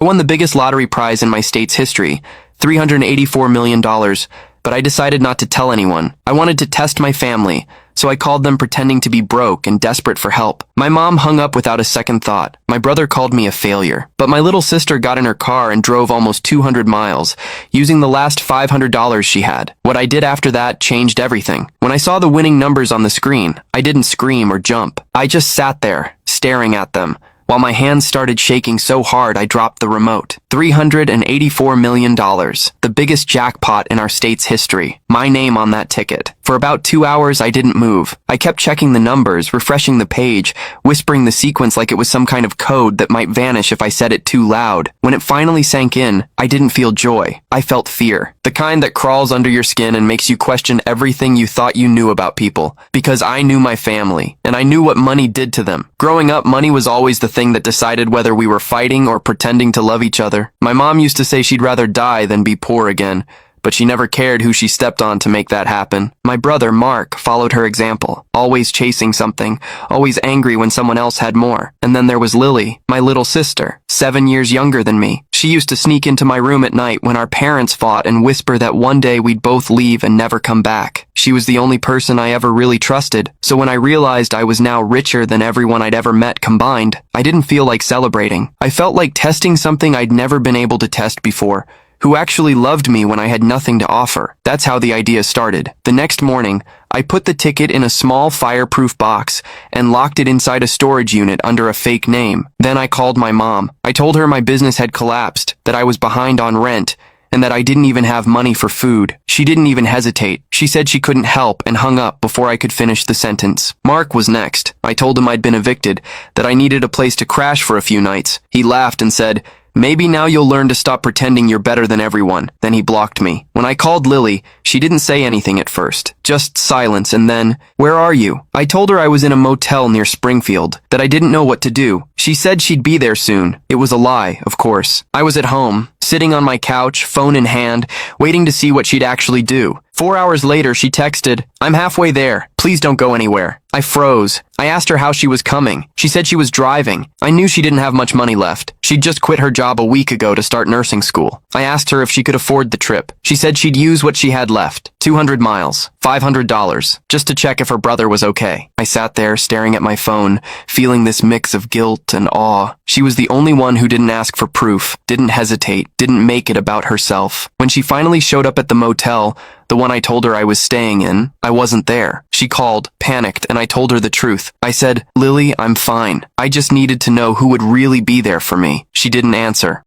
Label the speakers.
Speaker 1: I won the biggest lottery prize in my state's history, $384 million, but I decided not to tell anyone. I wanted to test my family, so I called them pretending to be broke and desperate for help. My mom hung up without a second thought. My brother called me a failure. But my little sister got in her car and drove almost 200 miles, using the last $500 she had. What I did after that changed everything. When I saw the winning numbers on the screen, I didn't scream or jump. I just sat there, staring at them, while my hands started shaking so hard I dropped the remote. $384 million, the biggest jackpot in our state's history. My name on that ticket. For about 2 hours, I didn't move. I kept checking the numbers, refreshing the page, whispering the sequence like it was some kind of code that might vanish if I said it too loud. When it finally sank in, I didn't feel joy. I felt fear. The kind that crawls under your skin and makes you question everything you thought you knew about people. Because I knew my family, and I knew what money did to them. Growing up, money was always the thing that decided whether we were fighting or pretending to love each other. My mom used to say she'd rather die than be poor again, but she never cared who she stepped on to make that happen. My brother, Mark, followed her example, always chasing something, always angry when someone else had more. And then there was Lily, my little sister, 7 years younger than me. She used to sneak into my room at night when our parents fought and whisper that one day we'd both leave and never come back. She was the only person I ever really trusted, so when I realized I was now richer than everyone I'd ever met combined, I didn't feel like celebrating. I felt like testing something I'd never been able to test before. Who actually loved me when I had nothing to offer. That's how the idea started. The next morning, I put the ticket in a small fireproof box and locked it inside a storage unit under a fake name. Then I called my mom. I told her my business had collapsed, that I was behind on rent, and that I didn't even have money for food. She didn't even hesitate. She said she couldn't help and hung up before I could finish the sentence. Mark was next. I told him I'd been evicted, that I needed a place to crash for a few nights. He laughed and said, "Maybe now you'll learn to stop pretending you're better than everyone." Then he blocked me. When I called Lily, she didn't say anything at first. Just silence and then, "Where are you?" I told her I was in a motel near Springfield, that I didn't know what to do. She said she'd be there soon. It was a lie, of course. I was at home, sitting on my couch, phone in hand, waiting to see what she'd actually do. 4 hours later, she texted, "I'm halfway there. Please don't go anywhere." I froze. I asked her how she was coming. She said she was driving. I knew she didn't have much money left. She'd just quit her job a week ago to start nursing school. I asked her if she could afford the trip. She said she'd use what she had left. 200 miles, $500, just to check if her brother was okay. I sat there staring at my phone, feeling this mix of guilt and awe. She was the only one who didn't ask for proof, didn't hesitate, didn't make it about herself. When she finally showed up at the motel, the one I told her I was staying in, I wasn't there. She called, panicked, and I told her the truth. I said, "Lily, I'm fine. I just needed to know who would really be there for me." She didn't answer.